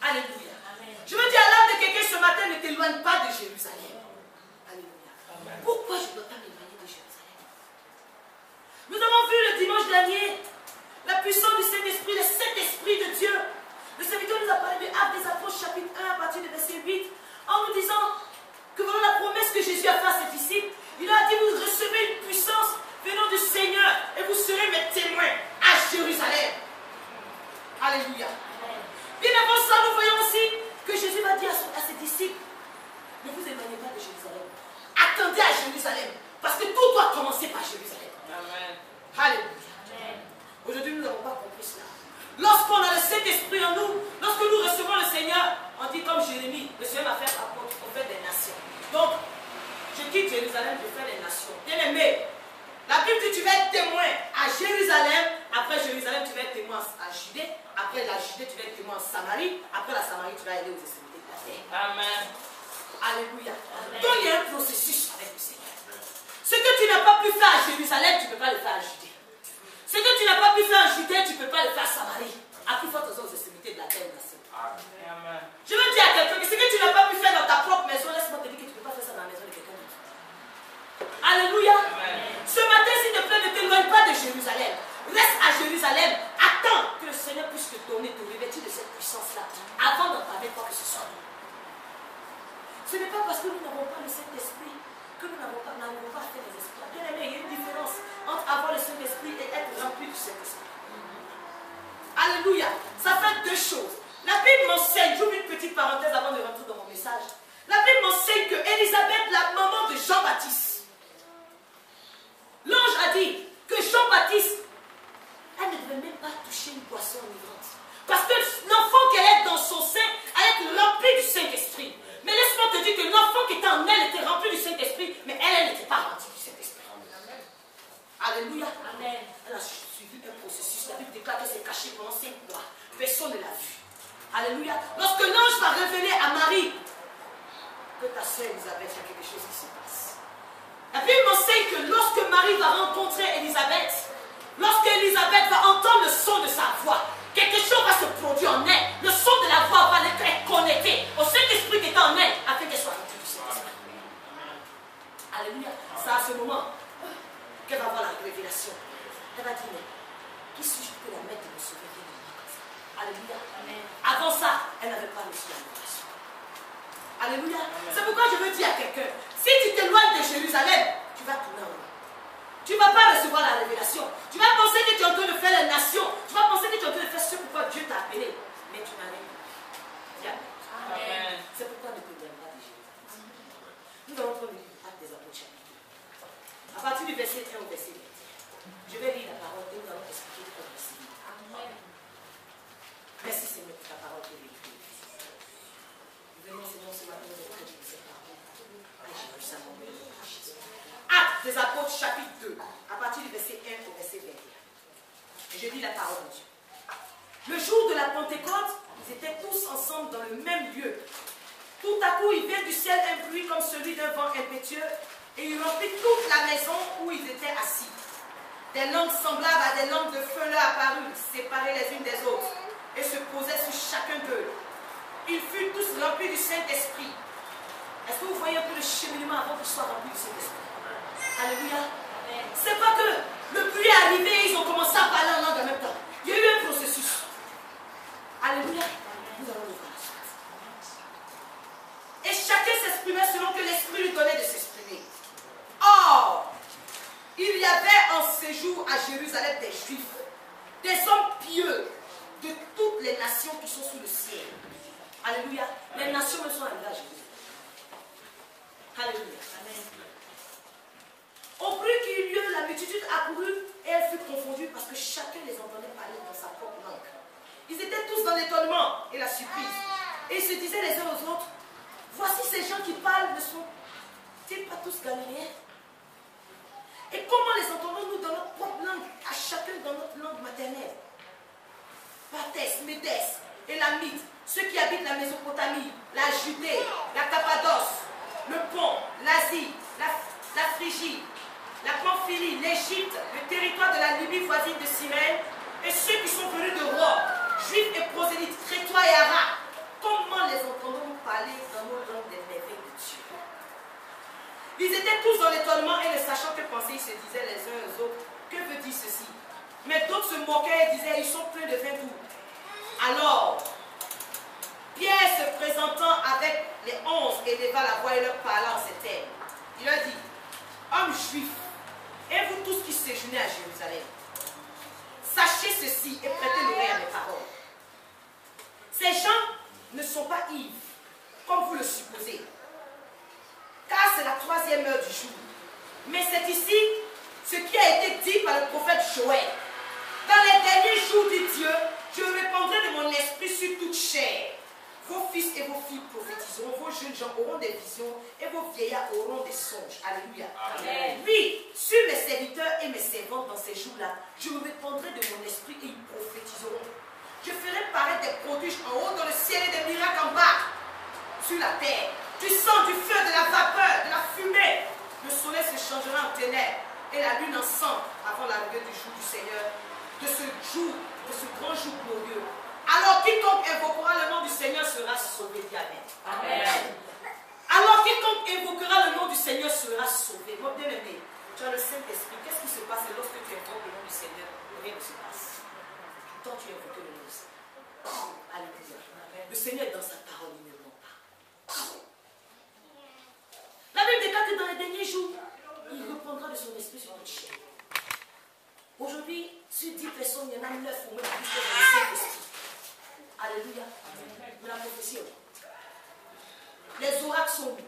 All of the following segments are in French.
Alléluia. Je veux dire à l'âme de quelqu'un ce matin, ne t'éloigne pas de Jérusalem. Alléluia. Pourquoi je ne dois pas m'éloigner de Jérusalem? Nous avons vu le dimanche dernier la puissance du Saint-Esprit, le Saint-Esprit de Dieu. Le serviteur nous a parlé de Actes des Apôtres, chapitre 1, à partir du verset 8, en nous disant que voilà la promesse que Jésus a faite à ses disciples. Il a dit, vous recevez une puissance venant du Seigneur et vous serez mes témoins à Jérusalem. Alléluia. Bien avant ça, nous voyons aussi que Jésus va dire à ses disciples, ne vous éloignez pas de Jérusalem. Attendez à Jérusalem. Parce que tout doit commencer par Jérusalem. Amen. Alléluia. Aujourd'hui, nous n'avons pas compris cela. Lorsqu'on a le Saint-Esprit en nous, lorsque nous recevons le Seigneur, on dit comme Jérémie, le Seigneur m'a fait apôtre, on fait des nations. Donc, je quitte Jérusalem, je fais les nations. Bien aimé, la Bible dit tu vas être témoin à Jérusalem, après Jérusalem tu vas être témoin à Judée, après la Judée tu vas être témoin en Samarie, après la Samarie tu vas aller aux extrémités de la terre. Amen. Alléluia. Amen. Donc il y a un processus avec le Seigneur. Ce que tu n'as pas pu faire à Jérusalem, tu ne peux pas le faire à Judée. Ce que tu n'as pas pu faire en Judée, tu ne peux pas le faire à Samarie. À plus forte raison aux extrémités de la terre. Amen. Je veux dire à quelqu'un que ce que tu n'as pas pu faire dans ta propre maison, laisse-moi te dire que tu ne peux pas faire ça dans la maison de quelqu'un d'autre. Alléluia. Amen. Ce matin, s'il te plaît, ne t'éloigne pas de Jérusalem. Reste à Jérusalem. Attends que le Seigneur puisse te donner, te revêtir de cette puissance-là avant d'entamer quoi que ce soit. Ce n'est pas parce que nous n'avons pas le Saint-Esprit que nous n'avons pas fait les esprits. Bien aimé, il y a une différence entre avoir le Saint-Esprit et être rempli du Saint-Esprit. Alléluia. Ça fait deux choses. La Bible m'enseigne, j'ouvre une petite parenthèse avant de rentrer dans mon message. La Bible m'enseigne que Élisabeth, la maman de Jean-Baptiste, l'ange a dit que Jean-Baptiste, elle ne devait même pas toucher une boisson enivrante. Parce que l'enfant qu'elle est dans son sein, elle est remplie du Saint-Esprit. Mais laisse-moi te dire que l'enfant qui était en elle était rempli du Saint-Esprit, mais elle n'était pas remplie du Saint-Esprit. Alléluia. Amen. Elle a suivi un processus. La Bible déclare qu'elle s'est cachée pendant 5 mois. Personne ne l'a vue. Alléluia. Lorsque l'ange va révéler à Marie que ta soeur Élisabeth, il y a quelque chose qui se passe. La Bible m'enseigne que lorsque Marie va rencontrer Élisabeth, lorsque Élisabeth va entendre le son de sa voix, quelque chose va se produire en elle. Le son de la voix va être connecté au Saint-Esprit qui est en elle, afin qu'elle soit remplie du Saint-Esprit. Alléluia. C'est à ce moment qu'elle va avoir la révélation. Elle va dire, mais qui suis-je pour la mettre de me sauver de moi comme ça? Alléluia. Amen. Avant ça, elle n'avait pas reçu la révélation. Alléluia. C'est pourquoi je veux dire à quelqu'un, si tu t'éloignes de Jérusalem, tu vas tourner en rond. Tu ne vas pas recevoir la révélation. Tu vas penser que tu es en train de faire les nations. Tu vas penser que tu es en train de faire ce pourquoi Dieu t'a appelé. Mais tu n'as rien. Amen. C'est pourquoi ne t'éloigne pas de Jérusalem. Nous allons prendre le Acte des Apôtres chapitre 2. À partir du verset 1 au verset 8. Je vais lire la parole et nous allons expliquer progressivement. Amen. Merci Seigneur pour ta parole que j'ai écrite. Venons Seigneur ce matin de prédiquer cette parole. Actes des Apôtres chapitre 2, à partir du verset 1 au verset 21. Et je lis la parole de Dieu. Le jour de la Pentecôte, ils étaient tous ensemble dans le même lieu. Tout à coup, il vient du ciel un bruit comme celui d'un vent impétueux et il remplit toute la maison où ils étaient assis. Des langues semblables à des langues de feu leur apparurent, séparées les unes des autres, et se posaient sur chacun d'eux. Ils furent tous remplis du Saint-Esprit. Est-ce que vous voyez un peu le cheminement avant qu'ils soient remplis du Saint-Esprit? Alléluia. C'est pas que le bruit est arrivé et ils ont commencé à parler en langue en même temps. Il y a eu un processus. Alléluia. Nous allons le voir. Et chacun s'exprimait selon que l'Esprit lui donnait de s'exprimer. Or, il y avait en séjour à Jérusalem des Juifs, des hommes pieux de toutes les nations qui sont sous le ciel. Alléluia. Les nations me sont arrivées à Jérusalem. Alléluia. Amen. Au bruit qui eut lieu, la multitude accourut et elle fut confondue parce que chacun les entendait parler dans sa propre langue. Ils étaient tous dans l'étonnement et la surprise. Et ils se disaient les uns aux autres, voici ces gens qui parlent, ne sont-ils pas tous galiléens? Et comment les entendons-nous dans notre propre langue, à chacun dans notre langue maternelle? Parthes, Médès, Élamite, ceux qui habitent la Mésopotamie, la Judée, la Cappadoce, le Pont, l'Asie, la Phrygie, la Pamphylie, l'Égypte, le territoire de la Libye voisine de Cyrène, et ceux qui sont venus de Rome, juifs et prosélytes, crétois et arabes. se disaient les uns aux autres, que veut dire ceci? Mais d'autres se moquaient et disaient, ils sont pleins de vin doux. Alors, Pierre se présentant avec les 11 éleva la voix et leur parla en ces termes. Il leur dit, hommes juifs, et vous tous qui séjournez à Jérusalem, sachez ceci et prêtez l'oreille à mes paroles. Ces gens ne sont pas ivres, comme vous le supposez, car c'est la 3e heure du jour. Mais c'est ici ce qui a été dit par le prophète Joël. Dans les derniers jours, dit Dieu, je répandrai de mon esprit sur toute chair. Vos fils et vos filles prophétiseront, vos jeunes gens auront des visions et vos vieillards auront des songes. Alléluia. Amen. Oui, sur mes serviteurs et mes servantes dans ces jours-là, je répandrai de mon esprit et ils prophétiseront. Je ferai paraître des prodiges en haut dans le ciel et des miracles en bas sur la terre. Du sang, du feu, de la vapeur, de la fumée. Le soleil se changera en ténèbres et la lune en sang avant l'arrivée du jour du Seigneur, de ce jour, de ce grand jour glorieux. Alors quiconque invoquera le nom du Seigneur sera sauvé. Amen. Amen. Alors quiconque invoquera le nom du Seigneur sera sauvé. Mon bien-aimé, tu as le Saint-Esprit. Qu'est-ce qui se passe lorsque tu invoques le nom du Seigneur? Rien ne se passe. Tant tu invoques le nom du Seigneur. Alléluia. Le Seigneur est dans sa parole, il ne ment pas. La Bible déclare que dans les derniers jours, il reprendra de son esprit sur toute chair. Aujourd'hui, sur 10 personnes, il y en a 9 ou même plus dans le Saint-Esprit. Alléluia. Mais la prophétie, les oracles sont mis.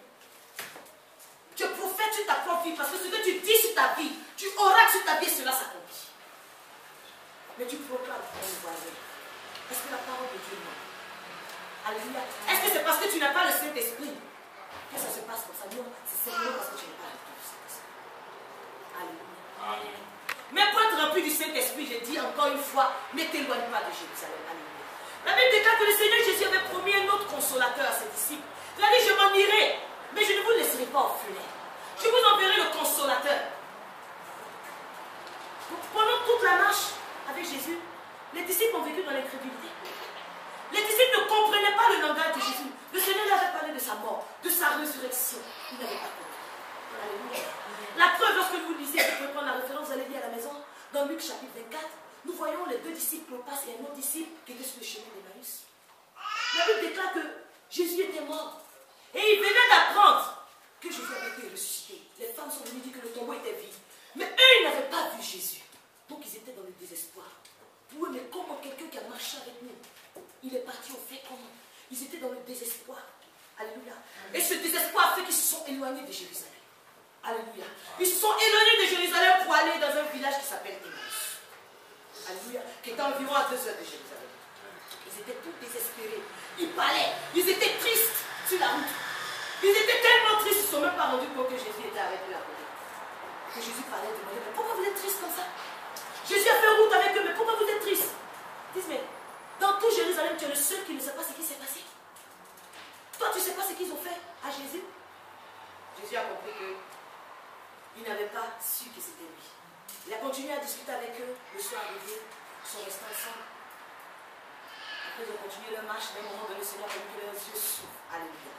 Tu prophètes sur ta propre vie parce que ce que tu dis sur ta vie, tu oracles sur ta vie et cela s'accomplit. Mais tu proclames pour le voisin. Est-ce que la parole de Dieu ment? Alléluia. Est-ce que c'est parce que tu n'as pas le Saint-Esprit que ça se passe comme ça? Non, c'est simplement parce que tu n'as pas le Saint-Esprit. Alléluia. Amen. Mais pour être rempli du Saint-Esprit, je dis encore une fois, ne t'éloigne pas de Jérusalem. Alléluia. La Bible déclare que le Seigneur Jésus avait promis un autre consolateur à ses disciples. Il a dit, je m'en irai, mais je ne vous laisserai pas orphelins. Je vous enverrai le consolateur. Pendant toute la marche avec Jésus, les disciples ont vécu dans l'incrédulité. Les disciples ne comprenaient pas le langage de Jésus. Le Seigneur leur avait parlé de sa mort, de sa résurrection. Ils n'avaient pas compris. Alléluia. La preuve, lorsque vous lisez, vous pouvez prendre la référence, vous allez lire à la maison, dans Luc chapitre 24, nous voyons les 2 disciples Clopas et un autre disciple qui était sur le chemin d'Emmaüs. La Bible déclare que Jésus était mort. Et il venait d'apprendre que Jésus avait été ressuscité. Les femmes sont venues dire que le tombeau était vide. Mais eux, ils n'avaient pas vu Jésus. Donc ils étaient dans le désespoir. Pour eux, mais comment quelqu'un qui a marché avec nous, il est parti au fait comment? Ils étaient dans le désespoir. Alléluia. Et ce désespoir fait qu'ils se sont éloignés de Jérusalem. Alléluia. Ils se sont éloignés de Jérusalem pour aller dans un village qui s'appelle Emmaüs. Alléluia. Qui est environ à 2 heures de Jérusalem. Ils étaient tous désespérés. Ils parlaient. Ils étaient tristes sur la route. Ils étaient tellement tristes, ils ne se sont même pas rendus compte que Jésus était avec eux à côté. Que Jésus parlait de moi. Mais pourquoi vous êtes tristes comme ça? Jésus a fait route avec eux, mais pourquoi vous êtes tristes? Dis, mais dans tout Jérusalem, tu es le seul qui ne sait pas ce qui s'est passé. Toi, tu ne sais pas ce qu'ils ont fait à Jésus. Jésus a compris qu'ils n'avaient pas su que c'était lui. Il a continué à discuter avec eux. Le soir arrivé, ils sont restés ensemble. Après, ils ont continué leur marche. D'un moment donné, le Seigneur a vu que leurs yeux s'ouvrent. Alléluia.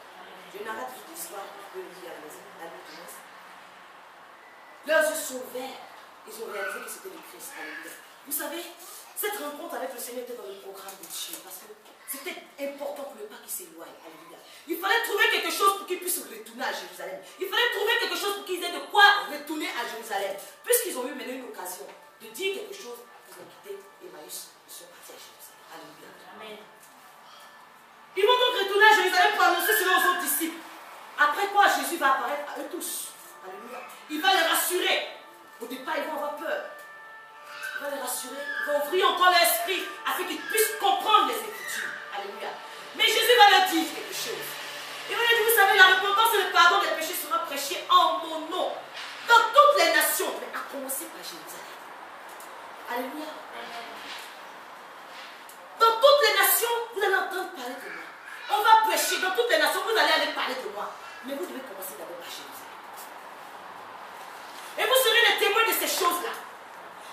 Je n'arrête toute l'histoire pour que je le dise à la maison. Leurs yeux sont ouverts. Ils ont réalisé que c'était le Christ. Alléluia. Vous savez, cette rencontre avec le Seigneur était dans le programme de Dieu. Parce que c'était important pour ne pas qu'il s'éloigne. Alléluia. Il fallait trouver quelque chose pour qu'ils puissent retourner à Jérusalem. Il fallait trouver quelque chose pour qu'ils aient de quoi retourner à Jérusalem. Puisqu'ils ont eu maintenant une occasion de dire quelque chose, ils ont quitté Emmaüs. Ils sont partis à Jérusalem. Alléluia. Amen. Ils vont donc retourner à Jérusalem pour annoncer cela aux autres disciples. Après quoi, Jésus va apparaître à eux tous. Alléluia. Il va les rassurer. Au départ, ils vont avoir peur. Il va les rassurer. Il va ouvrir encore l'esprit afin qu'ils puissent comprendre les Écritures. Alléluia. Mais Jésus va leur dire quelque chose. Il va leur dire, vous savez, la repentance et le pardon des péchés sera prêché en mon nom. Dans toutes les nations. Mais à commencer par Jérusalem. Alléluia. Dans toutes les nations, vous allez entendre parler de moi. On va prêcher. Dans toutes les nations, vous allez aller parler de moi. Mais vous devez commencer d'abord par Jérusalem. Et vous serez les témoins de ces choses-là.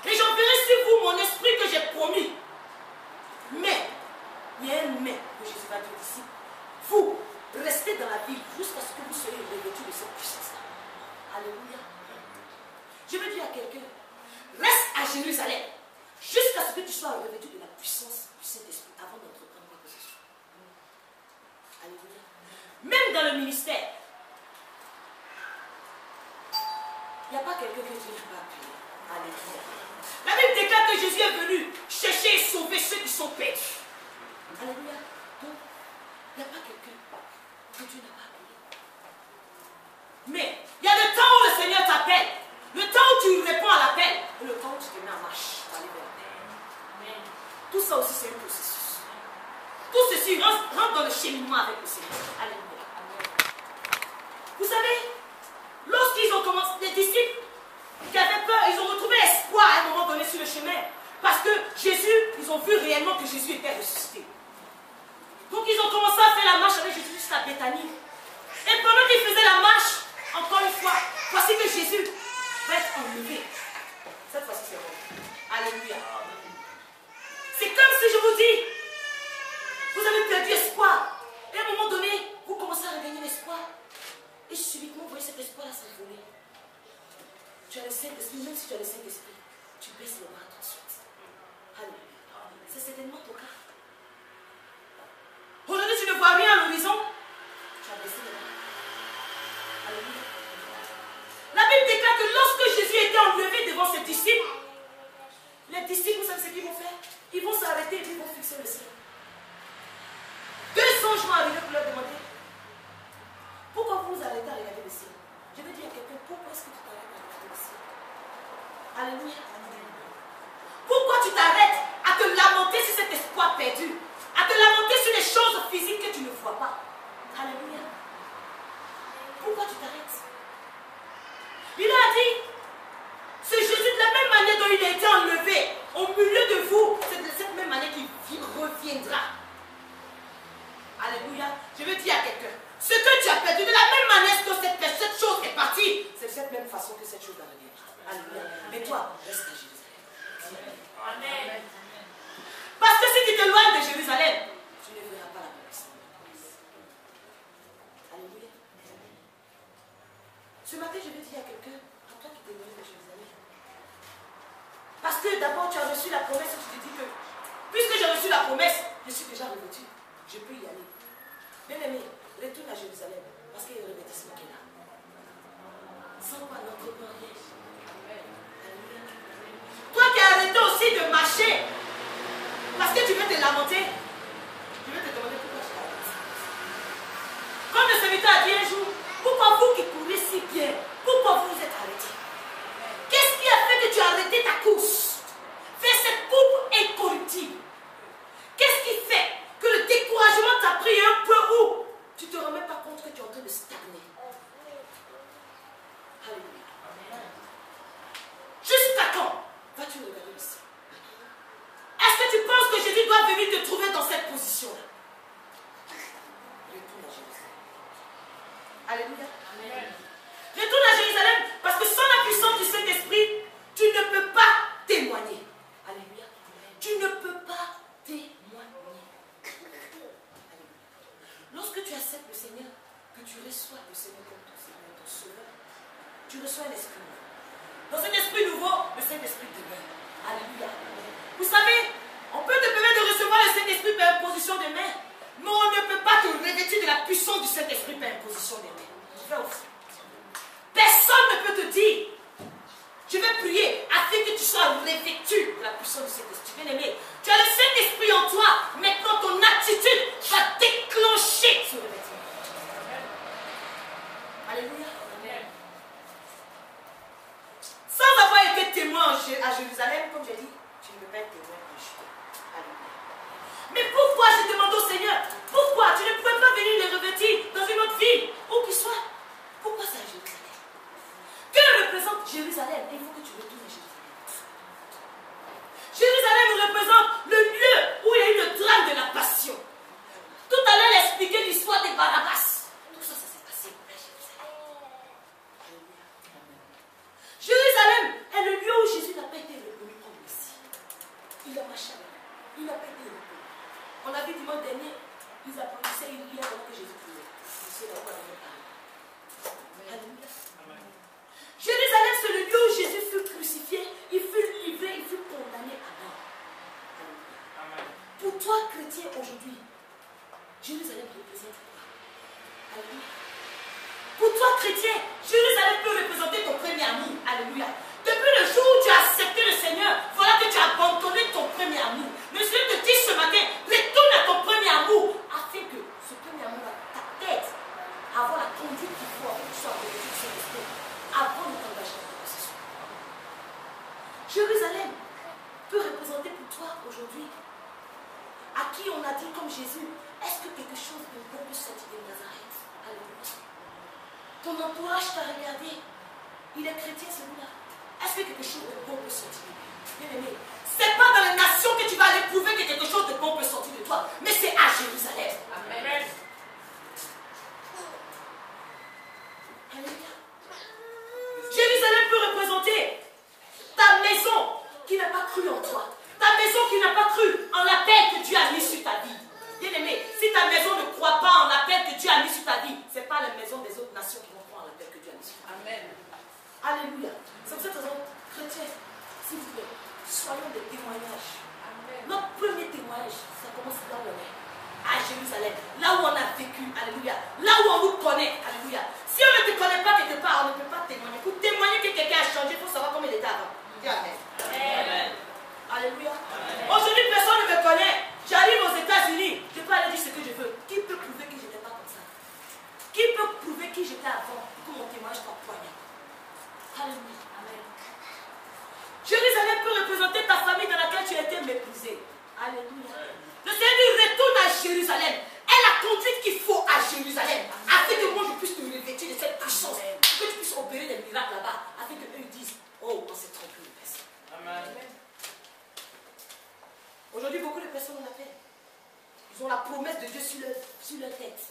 Et j'enverrai sur vous mon esprit que j'ai promis. Mais, il y a un mais que Jésus va dire ici. Vous, restez dans la ville jusqu'à ce que vous soyez revêtus de cette puissance-là. Alléluia. Je veux dire à quelqu'un, reste à Jérusalem jusqu'à ce que tu sois revêtu de la puissance du Saint-Esprit avant d'entreprendre quelque chose. Alléluia. Même dans le ministère, il n'y a pas quelqu'un que Dieu n'a pas appuyé. Alléluia. La Bible déclare que Jésus est venu chercher et sauver ceux qui sont perdus. Alléluia. Donc, il n'y a pas quelqu'un que Dieu n'a pas appuyé. Mais il y a le temps où le Seigneur t'appelle, le temps où tu réponds à l'appel, et le temps où tu te mets en marche pour aller vers la terre. Amen. Tout ça aussi, c'est un processus. Tout ceci rentre dans le cheminement avec le Seigneur. Alléluia. Vous savez, lorsqu'ils ont commencé, les disciples qui avaient peur, ils ont retrouvé espoir à un moment donné sur le chemin. Parce que Jésus, ils ont vu réellement que Jésus était ressuscité. Donc ils ont commencé à faire la marche avec Jésus jusqu'à Béthanie. Et pendant qu'ils faisaient la marche, encore une fois, voici que Jésus va être enlevé. Cette fois-ci, c'est bon. Alléluia. C'est comme si je vous dis, vous avez perdu espoir. Et à un moment donné, vous commencez à regagner l'espoir. Et subitement, vous voyez cet espoir-là s'envoler. Tu as le Saint-Esprit, même si tu as le Saint-Esprit, tu baisses le bras tout de suite. Alléluia. C'est certainement ton cas. Aujourd'hui, tu ne vois rien à l'horizon. Tu as baissé le bras. Alléluia. La Bible déclare que lorsque Jésus était enlevé devant ses disciples, les disciples, vous savez ce qu'ils vont faire? Ils vont s'arrêter et puis ils vont fixer le ciel. 2 anges vont arriver pour leur demander: pourquoi vous vous arrêtez à regarder le ciel? Je veux dire à quelqu'un, pourquoi est-ce que tu t'arrêtes à regarder le ciel? Alléluia. Pourquoi tu t'arrêtes à te lamenter sur cet espoir perdu? À te lamenter sur les choses physiques que tu ne vois pas? Alléluia. Pourquoi tu t'arrêtes? Il a dit, c'est Jésus de la même manière dont il a été enlevé au milieu de vous, c'est de cette même manière qu'il reviendra. Alléluia. Je veux dire à quelqu'un, ce que tu as perdu, de la même manière que cette chose est partie, c'est de cette même façon que cette chose va revenir. Alléluia. Mais toi, reste à Jérusalem. Amen. Parce que si tu t'éloignes de Jérusalem, tu ne verras pas la puissance de Christ. Alléluia. Ce matin, je veux dire à quelqu'un, à toi qui t'éloignes de Jérusalem. Parce que d'abord, tu as reçu la promesse et tu te dis que, puisque j'ai reçu la promesse, je suis déjà revêtu. Je peux y aller. Bien-aimé, retourne à Jérusalem, parce qu'il y a le revêtissement qui est là. Sans quoi n'entreprends rien. Toi qui as arrêté aussi de marcher, parce que tu veux te lamenter, je vais te demander pourquoi tu t'arrêtes. Comme le serviteur a dit un jour, pourquoi vous qui courez si bien, pourquoi vous vous êtes arrêtés? Qu'est-ce qui a fait que tu as arrêté ta course? Fais cette courbe incorruptible. Qu'est-ce qui fait que le découragement t'a pris un peu où tu ne te remets pas compte que tu es en train de stagner? Alléluia. Jusqu'à quand vas-tu regarder le ciel? Est-ce que tu penses que Jésus doit venir te trouver dans cette position-là? Retourne à Jérusalem. Alléluia. Amen. Retourne à Jérusalem parce que sans la puissance du Saint-Esprit, tu ne peux pas témoigner. Alléluia. Tu ne peux pas témoigner. Alléluia. Lorsque tu acceptes le Seigneur, que tu reçois le Seigneur comme ton Seigneur, ton Sauveur, tu reçois un esprit nouveau. Dans un esprit nouveau, le Saint-Esprit demeure. Alléluia. Vous savez, on peut te permettre de recevoir le Saint-Esprit par imposition de main, mais on ne peut pas te revêtir de la puissance du Saint-Esprit par imposition de main. Personne ne peut te dire, je vais prier afin que tu sois revêtu de la puissance du Saint-Esprit. Bien aimé, tu as le Saint-Esprit en toi. Maintenant, ton attitude va déclencher ce revêtement. Alléluia. Sans avoir été témoin à Jérusalem, comme j'ai dit, tu ne peux pas être témoin en Juda. Alléluia. Mais pourquoi, je demande au Seigneur, pourquoi tu ne pouvais pas venir les revêtir dans une autre ville, où qu'il soit? Pourquoi c'est à Jérusalem? Que représente Jérusalem? Il faut que tu retournes à Jérusalem. Jérusalem représente le lieu où il y a eu le drame de Jérusalem représente quoi? Alléluia. Pour toi, chrétien, Jérusalem peut représenter ton premier amour. Alléluia. Depuis le jour où tu as accepté le Seigneur, voilà que tu as abandonné ton premier amour. Mais je te dis ce matin, retourne à ton premier amour, afin que ce premier amour, ta tête, avoir la conduite qu'il faut, afin que tu sois revêtu de Saint-Esprit, avant de t'engager dans la possession. Jérusalem peut représenter pour toi aujourd'hui, à qui on a dit comme Jésus, est-ce que quelque chose de bon peut sortir de Nazareth? Alléluia. Ton entourage t'a regardé, il est chrétien celui-là. Est-ce que quelque chose de bon peut sortir de lui? Bien-aimé, ce n'est pas dans les nations que tu vas aller prouver que quelque chose de bon peut sortir de toi, mais c'est à Jérusalem. Amen. Alléluia. Jérusalem peut représenter ta maison qui n'a pas cru en toi, ta maison qui n'a pas cru en l'appel que Dieu a mis sur ta vie. Bien-aimé, si ta maison ne croit pas en l'appel que Dieu a mis sur ta vie, ce n'est pas la maison des autres nations qui vont croire en l'appel que Dieu a mis sur ta vie. Amen. Alléluia. C'est pour cette raison, chrétiens, s'il vous plaît, soyons des témoignages. Amen. Notre premier témoignage, ça commence là où on est, à Jérusalem, là où on a vécu. Alléluia. Là où on nous connaît. Alléluia. Si on ne te connaît pas quelque part, on ne peut pas témoigner. Pour témoigner que quelqu'un a changé, il faut savoir comment il était avant. Amen. Amen. Alléluia. Aujourd'hui, personne ne me connaît. J'arrive aux États-Unis, je peux aller dire ce que je veux. Qui peut prouver que je n'étais pas comme ça? Qui peut prouver qui j'étais avant pour que mon témoignage soit poignant? Alléluia. Amen. Jérusalem peut représenter ta famille dans laquelle tu as été méprisé. Alléluia. Le Seigneur dit retourne à Jérusalem. Elle a conduite qu'il faut à Jérusalem. Afin que moi je puisse te revêtir de cette puissance. Que tu puisses opérer des miracles là-bas. Afin que eux disent, oh, on s'est trompé de personne. Amen. Aujourd'hui, beaucoup de personnes en appellent. Ils ont la promesse de Dieu sur leur tête.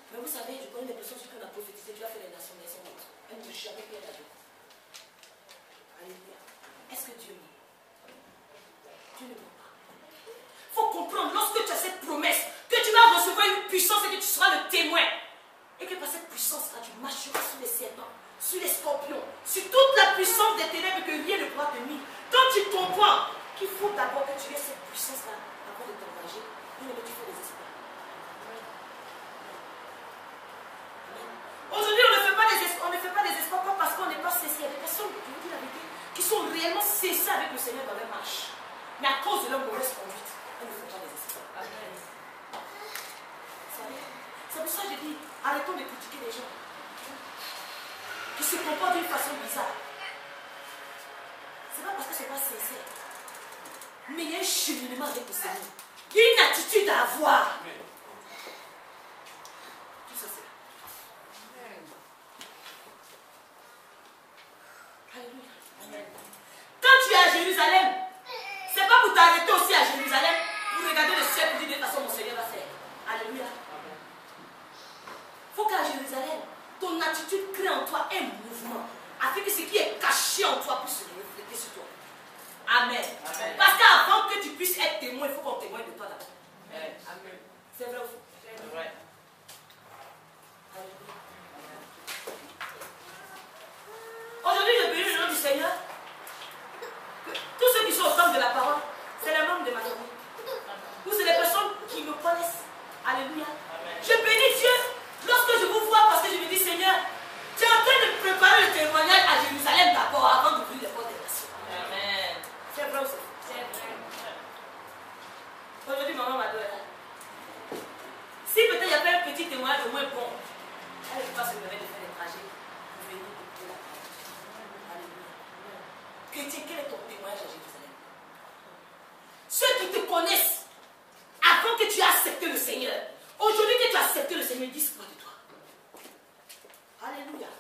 Mais vous savez, je connais des personnes sur qui on a prophétisé. Tu vas faire les nations, mais elles sont mortes. Elles ne jamais fait la vie. Alléluia. Est-ce que Dieu ment? Dieu ne ment pas. Il faut comprendre, lorsque tu as cette promesse, que tu vas recevoir une puissance et que tu seras le témoin. Et que par cette puissance-là, tu marcheras sur les serpents, sur les scorpions, sur toute la puissance des ténèbres que rien ne pourra te nuire. Quand tu comprends qu'il faut d'abord que tu aies cette puissance-là avant de t'engager, il ne tu fais des espoirs. Aujourd'hui, on ne fait pas des espoirs pas parce qu'on n'est pas cessé. Il y a des personnes, je vous dis la vérité, qui sont réellement cessées avec le Seigneur dans leur marche. Mais à cause de leur mauvaise conduite, elles ne font pas des espoirs. Amen. C'est pour ça que je dis, arrêtons de critiquer les gens qui se comportent d'une façon bizarre. C'est pas parce que c'est pas sincère. Mais il y a un cheminement avec le Seigneur. Il y a une attitude à avoir. Tout ça, c'est là. Alléluia. Amen. Quand tu es à Jérusalem, c'est pas pour t'arrêter aussi à Jérusalem, pour regarder le ciel pour dire de toute façon mon Seigneur va faire. Alléluia. Il faut qu'à Jérusalem, ton attitude crée en toi un mouvement, afin que ce qui est caché en toi puisse se refléter sur toi. Amen. Amen. Parce qu'avant que tu puisses être témoin, il faut qu'on témoigne de toi d'abord. Amen. C'est vrai ou faux? C'est vrai. Aujourd'hui, je bénis le nom du Seigneur. Tous ceux qui sont au temple de la parole, c'est les membres de ma famille. Ou c'est les personnes qui me connaissent. Alléluia. Amen. Je bénis Dieu lorsque je vous vois parce que je me dis, Seigneur, tu es en train de préparer le témoignage à Jérusalem d'abord avant d'ouvrir les portes des nations. Amen. C'est vrai ou c'est faux? C'est vrai. Aujourd'hui, maman m'a donné là. Si peut-être il y a pas un petit témoignage au moins bon, elle ne peut pas se lever de faire des trajets pour venir écouter la parole. Alléluia. Chrétien, quel est ton témoignage à Jérusalem? Ceux qui te connaissent avant que tu aies accepté le Seigneur, aujourd'hui que tu as accepté le Seigneur, disent quoi de toi? Alléluia.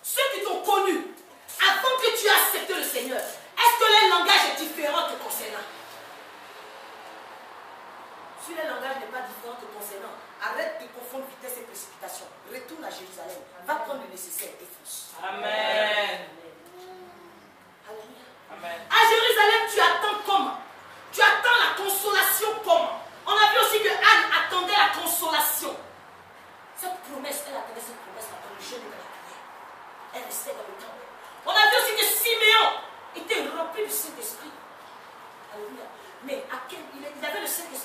Ceux qui t'ont connu avant que tu aies accepté le Seigneur, est-ce que leur langage est différent te concernant? Si le langage n'est pas différent te concernant, arrête de confondre vitesse et précipitation. Retourne à Jérusalem. Va prendre le nécessaire et fonce. Amen. Alléluia. Amen. À Jérusalem, tu attends comment? Tu attends la consolation comment? On a vu aussi que Anne attendait la consolation. Cette promesse, elle attendait cette promesse dans le jeûne de la prière. Elle restait dans le temple. On a vu aussi que Siméon était rempli du Saint-Esprit. Alléluia. Mais il avait le Saint-Esprit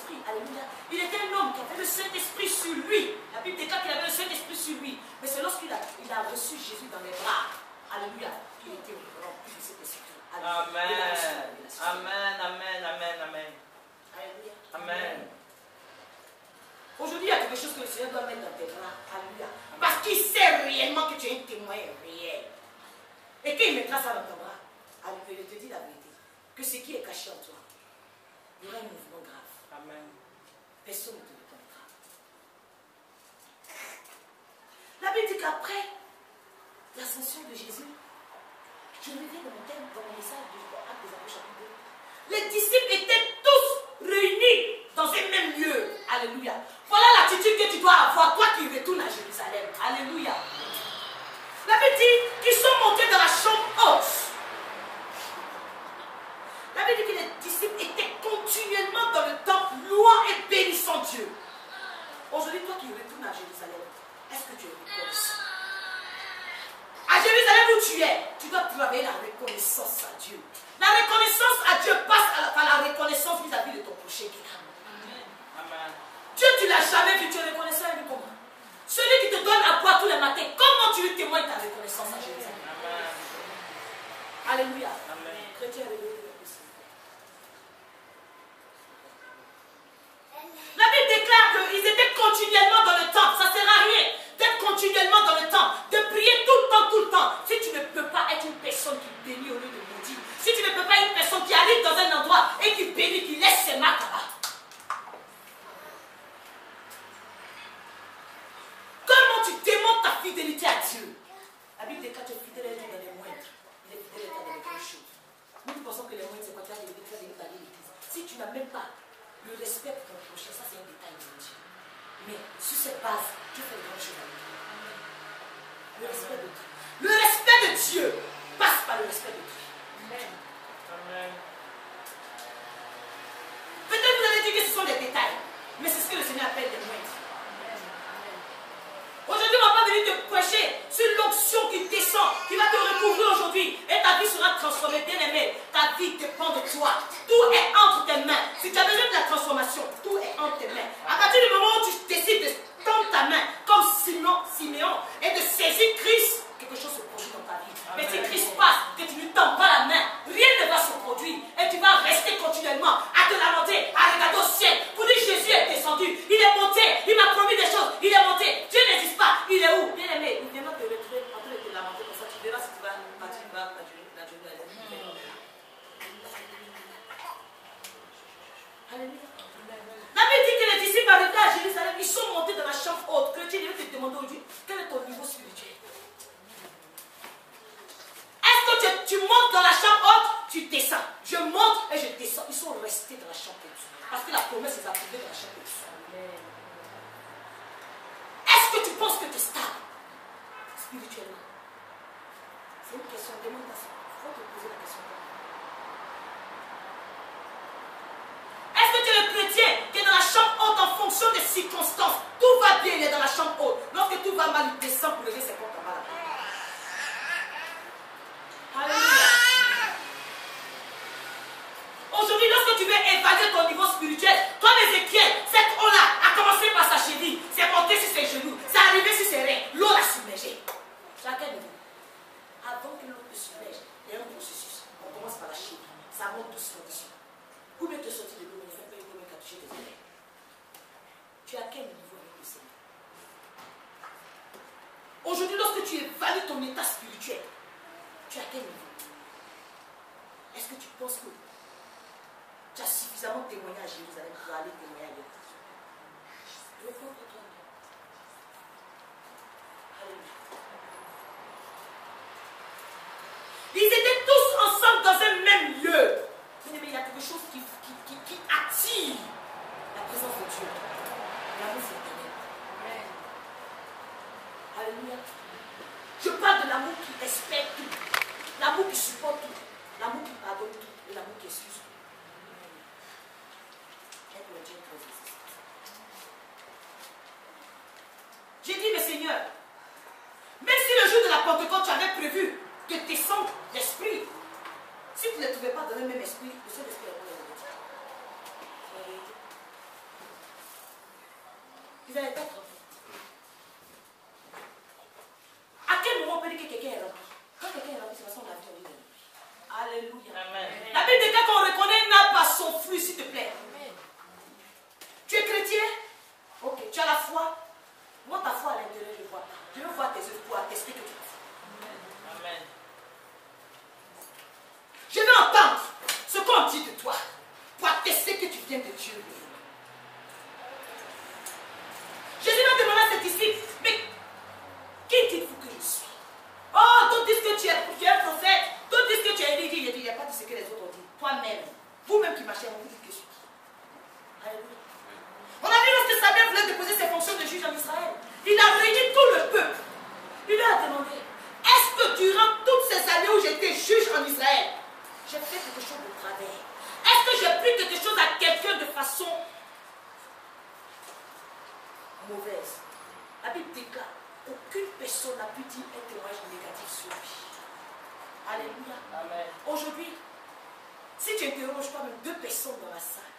reçu Jésus dans les bras. Alléluia. Il était rempli de cet esprit. Amen. Amen, amen, amen, amen. Alléluia. Amen. Aujourd'hui, il y a quelque chose que le Seigneur doit mettre dans tes bras. Alléluia. Parce qu'il sait réellement que tu es un témoin réel. Et qu'il mettra ça dans ton bras. Alléluia. Je te dis la vérité. Que ce qui est caché en toi, il y aura un mouvement grave. Amen. Personne ne te le donnera. La Bible dit qu'après l'ascension de Jésus, je reviens dans mon thème, dans mon message de Actes des Apôtres chapitre 2. Les disciples étaient tous réunis dans un même lieu. Alléluia. Voilà l'attitude que tu dois avoir, toi qui retournes à Jérusalem. Alléluia. La Bible dit qu'ils sont montés dans la chambre haute. La Bible dit que les disciples étaient continuellement dans le temple, louant et bénissant Dieu. Aujourd'hui, toi qui retournes à Jérusalem, est-ce que tu es reconnaissant? À Jérusalem où tu es, tu dois travailler la reconnaissance à Dieu. La reconnaissance à Dieu passe par la reconnaissance vis-à-vis de ton prochain. Amen. Dieu, tu ne l'as jamais vu, tu es reconnaissant à lui comment? Celui qui te donne à boire tous les matins, comment tu lui témoignes ta reconnaissance à Jérusalem? Amen. Alléluia. Amen. Chrétien, réveillez. La Bible déclare qu'ils étaient continuellement dans le temple. Ça ne sert à rien d'être continuellement dans le temple, de prier tout le temps. Si tu ne peux pas être une personne qui bénit au lieu de maudire, si tu ne peux pas être une personne qui arrive dans un endroit et qui bénit, qui laisse ses marques là-bas. Comment tu démontres ta fidélité à Dieu? La Bible déclare que tu es fidèle à Dieu dans les moindres. Il est fidèle à toi dans les grandes choses. Nous pensons que les moindres, c'est quoi? Tu as des d'aller à l'église. Si tu n'as même pas le respect pour ton prochain, ça c'est un détail de Dieu. Mais sur cette base, Dieu fait de grandes choses avec toi. Le respect de Dieu. Le respect de Dieu passe par le respect de Dieu. Amen. Amen. Peut-être vous allez dire que ce sont des détails, mais c'est ce que le Seigneur appelle des moindres. Aujourd'hui, on ne va pas venir te prêcher sur l'onction qui descend, qui va te recouvrir aujourd'hui. Et ta vie sera transformée, bien aimé. Ta vie dépend de toi. Tout est entre tes mains. Si tu as besoin de la transformation, tout est entre tes mains. À partir du moment où tu décides de tendre ta main, comme Siméon, et de saisir Christ, quelque chose se produit dans ta vie. Amen. Mais si Christ passe, que tu ne lui tends pas la main, rien ne va se produire. Et tu vas rester continuellement à te lamenter, à regarder au ciel. Pour dire Jésus est descendu, il est monté, il m'a promis des choses, il est monté. Dieu n'existe pas, il est où? Bien aimé, il viendra te retrouver en train de te lamenter comme ça. Tu verras si tu vas partir, tu vas Alléluia. La Bible dit que les disciples arrivés à Jérusalem, ils sont montés dans la chambre haute. Chrétien, je vais te demander aujourd'hui, quel est ton niveau spirituel? Est-ce que tu montes dans la chambre haute, tu descends? Je monte et je descends. Ils sont restés dans la chambre haute. Parce que la promesse est approuvée dans la chambre haute. Est-ce que tu penses que tu es stable spirituellement? C'est une question, demande à ça. Il faut te poser la question. Est-ce que tu es le chrétien qui est dans la chambre haute en fonction des circonstances? Tout va bien, il est dans la chambre haute. Lorsque tout va mal, il descend pour lever ses comptes en bas. Alléluia. Aujourd'hui, lorsque tu veux évaluer ton niveau spirituel, comme Ézéchiel, cette eau-là a commencé par sa cheville, c'est monté sur ses genoux, c'est arrivé sur ses reins, l'eau l'a submergé. Chacun de vous, avant que l'eau te submerge, il y a un processus. On commence par la cheville, ça monte doucement dessus. Vous mettez te sortir de l'eau, mais il ne faut pas une eau qui a touché tes oreilles. Tu es à quel niveau avec le Seigneur? Aujourd'hui, lorsque tu évalues ton état spirituel, tu es à quel niveau? Est-ce que tu penses que tu as suffisamment témoigné à Jérusalem pour aller témoigner ailleurs? Réponds pour toi. Alléluia. Ils étaient tous ensemble dans un même lieu. Mais il y a quelque chose qui attire la présence de Dieu. L'amour éternel. Alléluia. Je parle de l'amour qui espère tout, l'amour qui supporte tout, l'amour qui pardonne tout et l'amour qui excuse tout. J'ai dit, mais Seigneur, même si le jour de la Pentecôte, tu avais prévu de descendre l'esprit, si tu ne les trouvais pas dans le même esprit, le seul esprit est bon. Ils n'avaient pas trop. À quel moment Il a réuni tout le peuple. Il leur a demandé, est-ce que durant toutes ces années où j'étais juge en Israël, j'ai fait quelque chose de travers? Est-ce que j'ai pris quelque chose à quelqu'un de façon mauvaise? La Bible déclare, aucune personne n'a pu dire un témoignage négatif sur lui. Alléluia. Amen. Aujourd'hui, si tu interroges toi-même 2 personnes dans la salle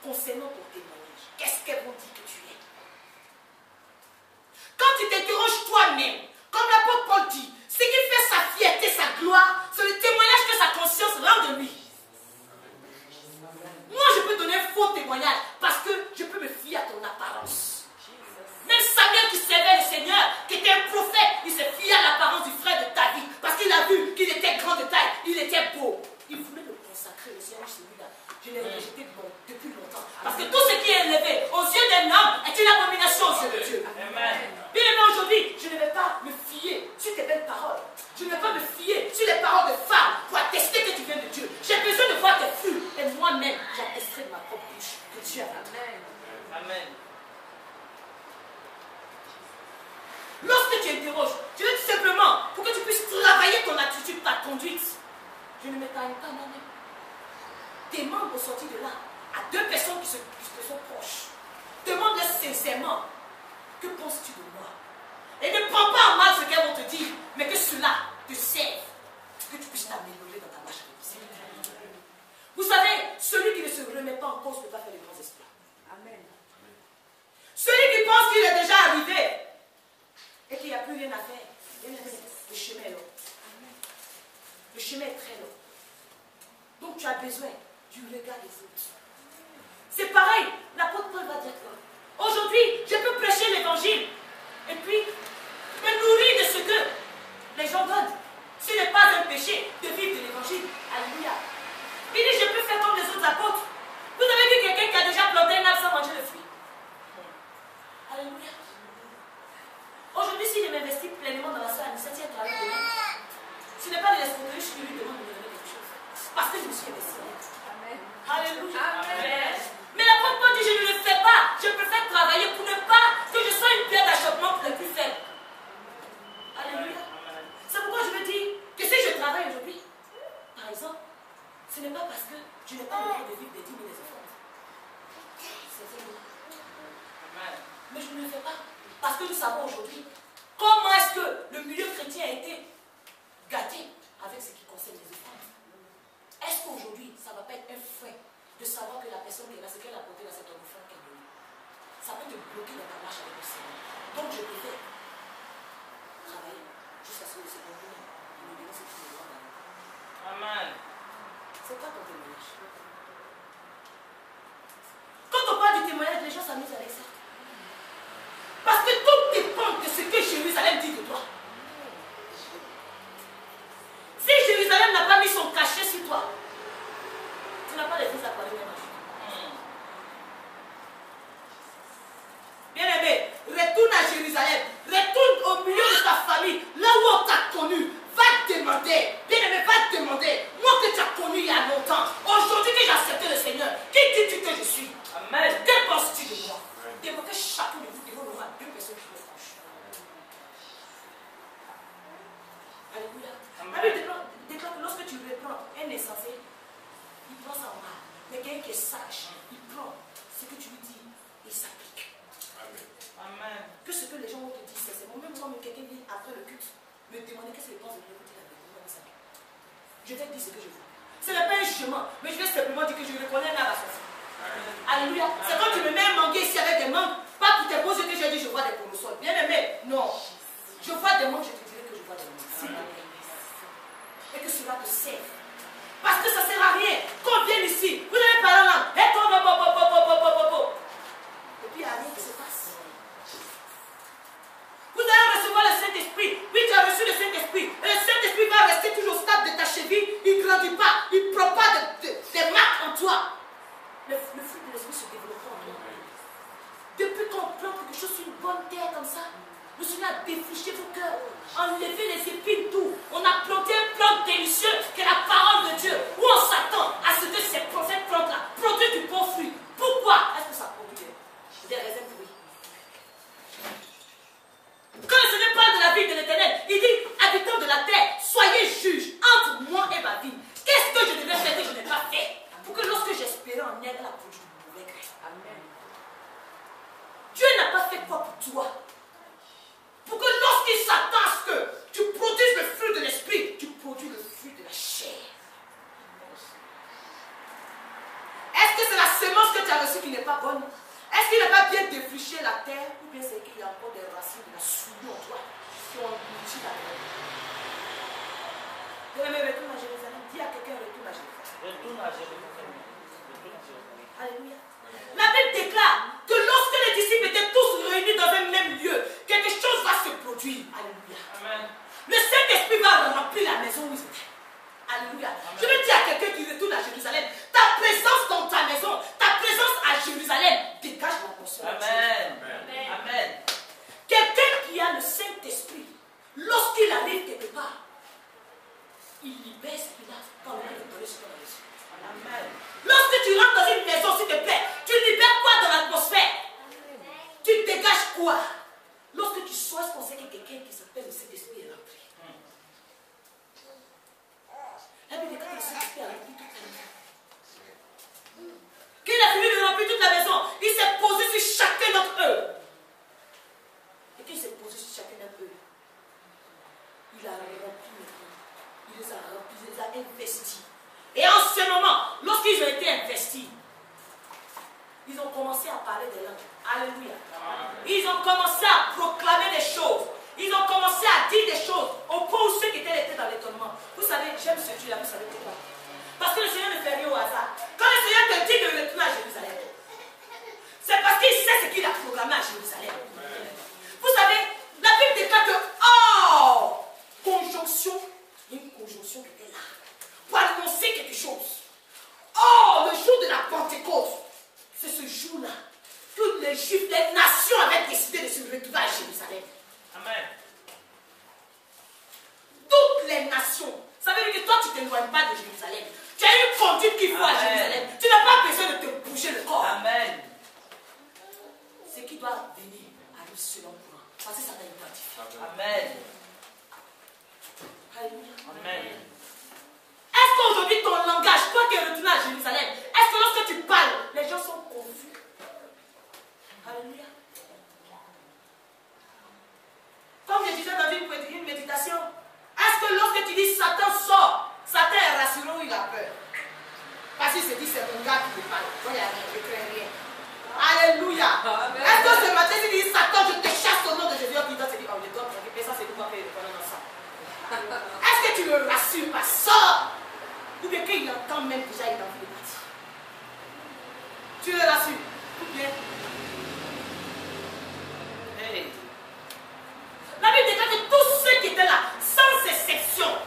concernant ton témoignage, qu'est-ce qu'elles vont dire que tu es? Quand tu t'interroges toi-même, comme l'apôtre Paul dit, ce qui fait sa fierté, sa gloire, c'est le témoignage que sa conscience rend de lui. Moi, je peux donner un faux témoignage parce que je peux me fier à ton apparence. Même Samuel qui servait le Seigneur, qui était un prophète, il s'est fié à l'apparence du frère de David parce qu'il a vu qu'il était grand de taille, il était beau. Il voulait le consacrer au Seigneur, celui-là. Je l'ai rejeté depuis longtemps. Parce que tout ce qui est élevé aux yeux d'un homme est une abomination aux yeux de Dieu. Bien aimé, aujourd'hui, je ne vais pas me fier sur tes belles paroles. Je ne vais pas me fier sur les paroles de femmes pour attester que tu viens de Dieu. J'ai besoin de voir tes fruits. Et moi-même, j'attesterai de ma propre bouche que Dieu a. Amen. Amen. Lorsque tu interroges, je veux tout simplement pour que tu puisses travailler ton attitude, ta conduite. Je ne m'épargne pas moi-même. Demande au sortir de là à 2 personnes qui te sont proches. Demande-leur sincèrement, que penses-tu de moi? Et ne prends pas en mal ce qu'elles vont te dire, mais que cela te serve, que tu puisses t'améliorer dans ta marche avec le Seigneur. Vous savez, celui qui ne se remet pas en cause ne peut pas faire de grands exploits. Amen. Celui qui pense qu'il est déjà arrivé et qu'il n'y a plus rien à faire, le chemin est long. Le chemin est très long. Donc tu as besoin du regard des autres. C'est pareil, l'apôtre Paul va dire quoi? Aujourd'hui, je peux prêcher l'évangile et puis me nourrir de ce que les gens donnent. Ce n'est pas un péché de vivre de l'évangile. Alléluia. Il dit, je peux faire comme les autres apôtres. Vous avez vu quelqu'un qui a déjà planté un arbre sans manger le fruit? Alléluia. Aujourd'hui, si je m'investis pleinement dans la salle administrative à travers demain, ce n'est pas de l'escroquerie qui lui demande de me donner quelque chose. Parce que je me suis investi. Amen. Alléluia. Amen. Mais l'apôtre Paul dit, je ne le fais pas. Je préfère travailler pour ne pas que je sois une pierre d'achoppement pour les plus faibles. Alléluia. C'est pourquoi je veux dire que si je travaille aujourd'hui, par exemple, ce n'est pas parce que je n'ai pas le droit de vivre des 10 000 efforts. C'est vrai. Mais je ne le fais pas. Parce que nous savons aujourd'hui comment est-ce que le milieu chrétien a été gâté avec ce qui concerne les offrandes. Est-ce qu'aujourd'hui, ça ne va pas être un frein de savoir que la personne qui est là, ce qu'elle a apporté dans cette offrande qu'elle donne, ça peut te bloquer dans ta marche avec le Seigneur. Donc je préfère travailler jusqu'à ce que le Seigneur vienne et me donne ce qu'il me doit. Amen. C'est pas ton témoignage. Quand on parle du témoignage, les gens s'amusent avec ça. Parce que tout dépend de ce que Jérusalem dit de toi. Si Jérusalem n'a pas mis son cachet sur toi, tu n'as pas les vis à parler même. Bien aimé, retourne à Jérusalem, retourne au milieu de ta famille, là où on t'a connu. Va te demander, bien aimé, va te demander, moi que tu as connu il y a longtemps, aujourd'hui que j'ai accepté le Seigneur, qui dis-tu que je suis? Amen. Que penses-tu de moi? Démontrer chacun de vous devant à 2 personnes qui me proches. Alléluia. La Bible déclare que lorsque tu reprends un insensé, il prend ça en mal. Mais quelqu'un qui est sage, il prend ce que tu lui dis et il s'applique. Amen. Que ce que les gens vont te dire, c'est bon. Même moi, quelqu'un vient après le culte me demander qu'est-ce qu'il pense de l'écouter la Bible. Je vais dire ce que je veux. Ce n'est pas un jugement, mais je vais simplement dire que je reconnais un arbre associé. Alléluia. C'est quand tu me mets un manguier ici avec des mangues, pas pour tes beaux yeux que j'ai dit je vois des colossales. Bien aimé, non. Je vois des mangues, je te dirai que je vois des mangues. Et que cela te serve. Parce que ça ne sert à rien. Qu'on vienne ici, vous allez parler en langue. Et puis il n'y a rien qui se passe. Vous allez recevoir le Saint-Esprit. Oui, tu as reçu le Saint-Esprit. Et le Saint-Esprit va rester toujours au stade de ta cheville. Il ne grandit pas. Il ne prend pas des marques en toi. Le fruit de l'esprit se développe en toi. Depuis qu'on plante quelque chose sur une bonne terre comme ça, le Seigneur a défriché vos cœurs, enlevé les épines, tout. On a planté un plant délicieux qui est la parole de Dieu, où on s'attend à ce que cette plante-là produise du bon fruit. Pourquoi est-ce que ça produit des raisins pourris? toi. Pour que lorsqu'il s'attend à ce que tu produises le fruit de l'esprit, tu produis le fruit de la chair. Est-ce que c'est la semence que tu as reçue qui n'est pas bonne? Est-ce qu'il n'a pas bien défriché la terre? Ou bien c'est qu'il y a encore des racines de la souillure en toi qui ont englouti la terre? Bien-aimé, retourne à Jérusalem. Dis à quelqu'un, retourne à Jérusalem. Retourne à Jérusalem. Retourne à Jérusalem. Alléluia. La Bible déclare que lorsque les disciples étaient tous réunis dans un même lieu, quelque chose va se produire. Alléluia. Amen. Le Saint-Esprit va remplir la maison où ils étaient. Alléluia. Je veux dire à quelqu'un qui retourne à Jérusalem, ta présence dans ta maison, ta présence à Jérusalem, dégage la portion. Amen. Amen. Amen. Quelqu'un qui a le Saint-Esprit, lorsqu'il arrive quelque part, il libère ce qu'il a quand on lui donne ce qu'on a reçu. Amen. Lorsque tu rentres dans une maison, s'il te plaît, tu libères quoi dans l'atmosphère? Tu dégages quoi? Lorsque tu sois pensé que quelqu'un qui s'appelle le Saint-Esprit est rentré. La Bible dit que le Saint-Esprit a rempli toute la maison. Quand il a fini de remplir toute la maison, il s'est posé sur chacun d'entre eux. Et quand il s'est posé sur chacun d'entre eux, il a rempli maintenant. Il les a remplis, il les a investis. Et en ce moment, lorsqu'ils ont été investis, ils ont commencé à parler des langues. Alléluia. Ils ont commencé à proclamer des choses. Ils ont commencé à dire des choses au point où ceux qui étaient dans l'étonnement. Vous savez, j'aime ce Dieu-là, vous savez pourquoi? Parce que le Seigneur ne fait rien au hasard. Quand le Seigneur te dit de retourner à Jérusalem, c'est parce qu'il sait ce qu'il a programmé à Jérusalem. Vous savez, la Bible déclare que, oh, conjonction, il y a une conjonction qui était là pour annoncer quelque chose. Oh, le jour de la Pentecôte, c'est ce jour-là que les Juifs, les nations avaient décidé de se retourner à Jérusalem. Amen. Toutes les nations. Ça veut dire que toi, tu ne t'éloignes pas de Jérusalem. Tu as une conduite qu'il faut à Jérusalem. Tu n'as pas besoin de te bouger le corps. Amen. Ce qui doit venir arrive selon moi. Parce que ça t'a identifié. Amen. Alléluia. Amen. Est-ce qu'aujourd'hui, ton langage, toi qui es retourné à Jérusalem, est-ce que lorsque tu parles, les gens sont confus? Alléluia. Comme je disais dans une méditation, est-ce que lorsque tu dis Satan sort, Satan est rassuré ou il a peur? Parce qu'il se dit c'est mon gars qui me parle. Donc il n'y a rien, je ne crains rien. Alléluia. Est-ce que ce matin tu dis Satan, je te chasse au nom de Jésus, puis il doit se dire, oh je dois m'occuper, ça c'est toi qui es dans ça. Est-ce que tu le rassures pas? Sors! Ou bien qu'il entend même déjà, il a envie de partir. Tu le rassures? Ou bien? Hey. La Bible déclare que tous ceux qui étaient là, sans exception,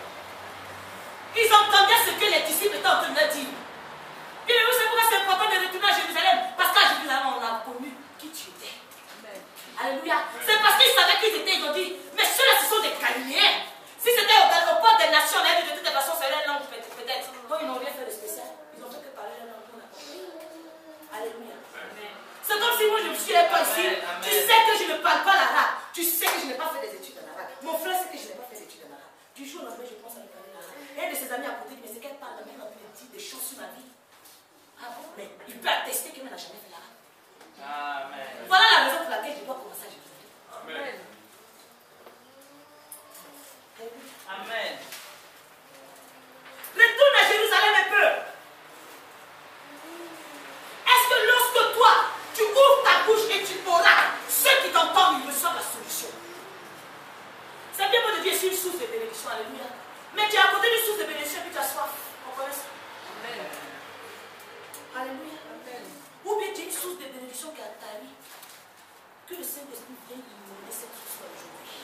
ils entendaient ce que les disciples étaient en train de dire. Et vous savez pourquoi c'est important de retourner à Jérusalem? Parce qu'à Jérusalem, on a connu qui tu étais. Alléluia. C'est parce qu'ils savaient qui ils étaient. Ils ont dit, mais ceux-là, ce sont des Galiléens. Si c'était au port des nations, on avait dit de toute façon, c'est leur langue peut-être. Donc ils n'ont rien fait de spécial. Ils ont fait que parler leur langue. Alléluia. C'est comme si moi je me suis pas ici. Amen. Tu sais que je ne parle pas l'arabe. Tu sais que je n'ai pas fait des études en arabe. Mon frère sait que je n'ai pas fait d'études en arabe. Du jour au lendemain, je pense à lui parler l'arabe. Et un de ses amis à côté dit, mais c'est qu'elle parle, elle a envie de dire des choses sur ma vie. Ah bon, mais il peut attester qu'elle n'a jamais fait l'arabe. Amen. Voilà la raison pour laquelle je dois commencer à Jérusalem. Amen. Amen. Retourne à Jérusalem un peu. Est-ce que lorsque toi, tu ouvres ta bouche et tu auras, ceux qui t'entendent, ils reçoivent la solution. C'est bien beau de dire, c'est une source de bénédiction, alléluia. Mais tu es à côté d'une source de bénédiction et puis tu as soif. Comprenez ça? Amen. Alléluia. Amen. Ou bien tu es une source de bénédiction qui a ta vie. Que le Saint-Esprit vienne inonder cette source aujourd'hui.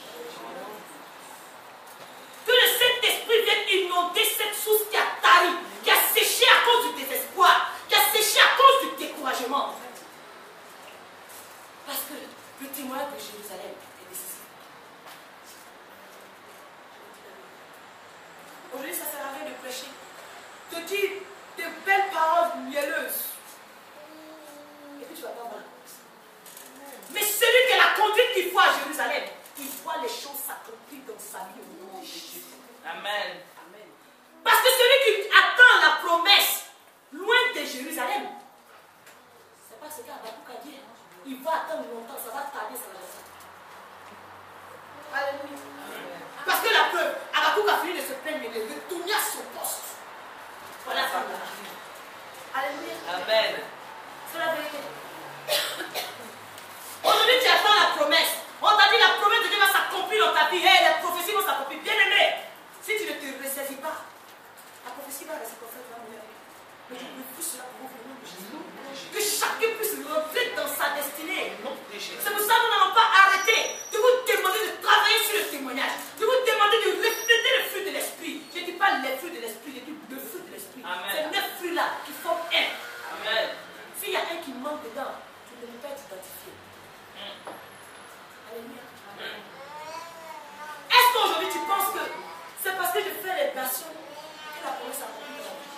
Que le Saint-Esprit vienne inonder cette source qui a tari, qui a séché à cause du désespoir, qui a séché à cause du découragement. Parce que le témoignage de Jérusalem est décisif. Aujourd'hui, ça ne sert à rien de prêcher. Te dire des belles paroles mielleuses. Et puis tu vas pas voir. Mais celui qui a la conduite qu'il faut à Jérusalem, il voit les choses s'accomplir dans sa vie au nom de Jésus. Amen. Amen. Parce que celui qui attend la promesse loin de Jérusalem, c'est pas ce qu'Abakouk a dit. Il va attendre longtemps, ça va tarder, ça va rester. Alléluia. Parce que la preuve, Habakkuk a fini de se plaindre et de retourner à son poste. Voilà ça. Alléluia. Amen. C'est la vérité. Aujourd'hui, tu attends la promesse. On t'a dit la promesse de Dieu va s'accomplir dans ta vie. Hey, les prophéties vont s'accomplir. Bien aimé, si tu ne te ressaisis pas, la prophétie va rester comme ça, tu vas mourir. Mais je refuse cela pour vous, au nom de Jésus. Que chacun puisse rentrer dans sa destinée. C'est pour ça que nous n'allons pas arrêter de vous demander de travailler sur le témoignage, de vous demander de refléter le fruit de l'esprit. Je ne dis pas les fruits de l'esprit, je dis le fruit de l'esprit. C'est 9 fruits-là qui forment un. Amen. S'il y a un qui manque dedans, tu ne peux pas être identifié. Alléluia. Est-ce qu'aujourd'hui tu penses que c'est parce que je fais les nations que la promesse s'accomplit dans la vie?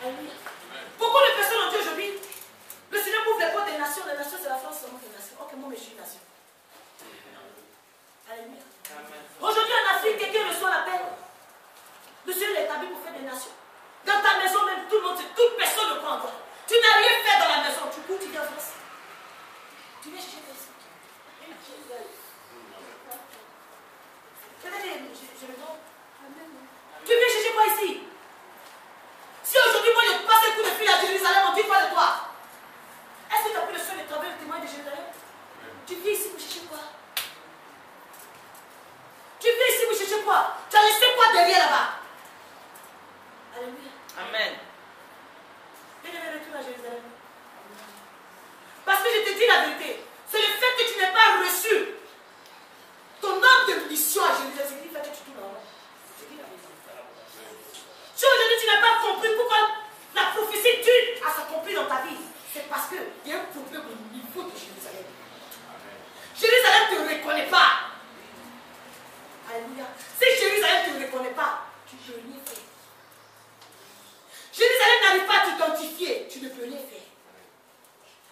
Alléluia. Beaucoup de personnes ont dit aujourd'hui, le Seigneur ouvre les portes des nations c'est la France seulement des nations. Ok, moi mais je suis une nation. Alléluia. Aujourd'hui en Afrique, quelqu'un reçoit l'appel. Le Seigneur est établi pour faire des nations. Dans ta maison même, tout le monde, toute personne le prend en toi. Tu n'as rien fait dans la maison, tu cours, tu viens en France. Tu viens chercher personne. Tu viens chercher quoi ici? Si aujourd'hui moi je passe un coup de fil à Jérusalem, on dit quoi de toi? Est-ce que tu as pris le soin de travailler le témoin de Jérusalem? Tu viens ici pour chercher quoi? Tu viens ici pour chercher quoi? Tu as laissé quoi derrière là-bas? Alléluia. Amen. Viens de retour à Jérusalem. Parce que je te dis la vérité, c'est le fait que tu n'aies pas reçu ton ordre de mission à Jérusalem, c'est qui fait que tu tournes en rond. C'est qui la vérité? Si aujourd'hui tu n'as pas compris pourquoi la prophétie dure à s'accomplir dans ta vie, c'est parce qu'il y a un problème au niveau de Jérusalem. Jérusalem ne te reconnaît pas. Alléluia. Si Jérusalem ne te reconnaît pas, tu ne peux rien faire. Jérusalem n'arrive pas à t'identifier, tu ne peux rien faire.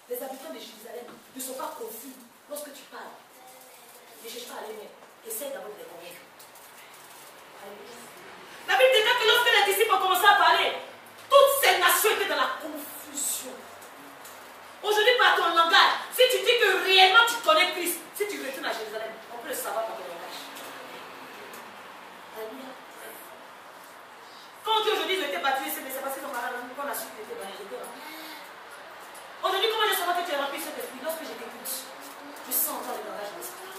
Les habitants de Jérusalem ne sont pas confus lorsque tu parles. Ne cherche pas à les mettre. Essaye d'abord de les convaincre. La Bible déclare que lorsque les disciples ont commencé à parler, toutes ces nations étaient dans la confusion. Aujourd'hui, par ton langage, si tu dis que réellement tu connais Christ, si tu retournes à Jérusalem, on peut le savoir par ton langage. Alléluia. Quand on dit aujourd'hui ils ont été baptisés, c'est parce qu'ils ont malade, qu'on a su qu'ils étaient baptisés. Aujourd'hui, comment je saurais que tu es rempli de cet esprit? Lorsque je t'écoute, je sens encore le langage de l'esprit.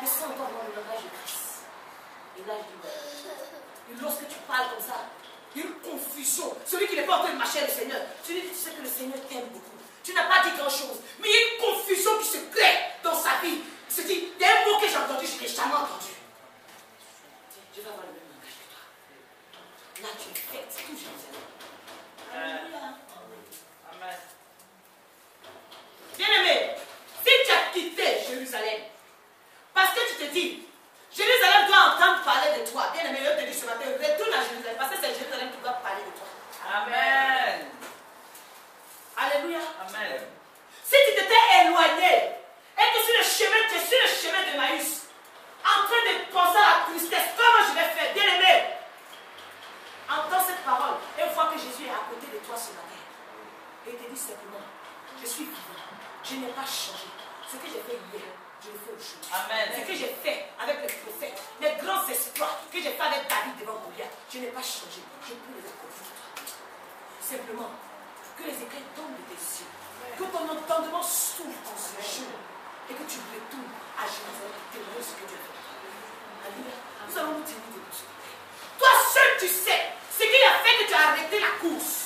Je sens encore le langage de Christ. Et là, je dis, et lorsque tu parles comme ça, il y a une confusion. Celui qui n'est pas en train de marcher avec le Seigneur, tu sais que le Seigneur t'aime beaucoup. Tu n'as pas dit grand-chose, mais il y a une confusion qui se crée dans sa vie. Il se dit, il y a un mot que j'ai entendu, je n'ai jamais entendu. Je vais avoir le même langage que toi. Là, tu fais tout Jérusalem. Alléluia. Amen. Bien-aimé, si tu as quitté Jérusalem, parce que tu te dis, Jérusalem doit entendre parler de toi. Bien-aimé, je te dis ce matin, retourne à Jérusalem, parce que c'est Jérusalem qui doit parler de toi. Amen. Alléluia. Amen. Si tu t'étais éloigné, et que tu es sur le chemin de Maïs, en train de penser à la tristesse, comment je vais faire? Bien-aimé, entends cette parole, et vois que Jésus est à côté de toi ce matin. Et il te dit simplement, je suis vivant. Je n'ai pas changé. Ce que j'ai fait hier, je le fais aujourd'hui. Amen. Ce que j'ai fait avec les prophètes, les grands espoirs que j'ai fait avec David devant Goliath, je n'ai pas changé. Je peux les accomplir. Simplement, que les écailles tombent de tes yeux. Que ton entendement s'ouvre en ce jour. Et que tu retournes à Jérusalem et témoigner ce que Dieu a fait. Alléluia. Nous allons nous tenir debout. Toi seul, tu sais ce qui a fait que tu as arrêté la course.